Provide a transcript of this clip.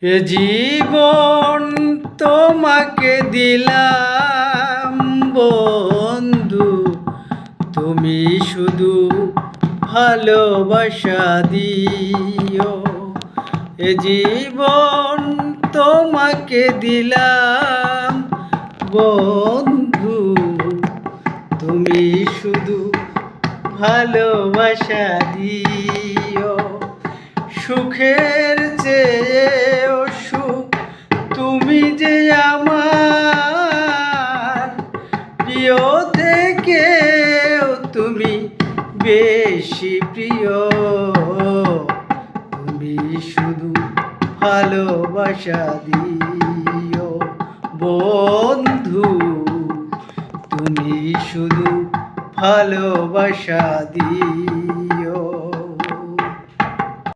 এ জীবন তোমাকে দিলাম বন্ধু, তুমি শুধু ভালোবাসা দিও। এ জীবন তোমাকে দিলাম বন্ধু, তুমি শুধু ভালোবাসা দিও। সুখের চেয়েও সুখ তুমি যে আমার, প্রিয় থেকেও তুমি বেশি প্রিয়। তুমি শুধু ভালোবাসা দিও বন্ধু, তুমি শুধু ভালোবাসা দিও।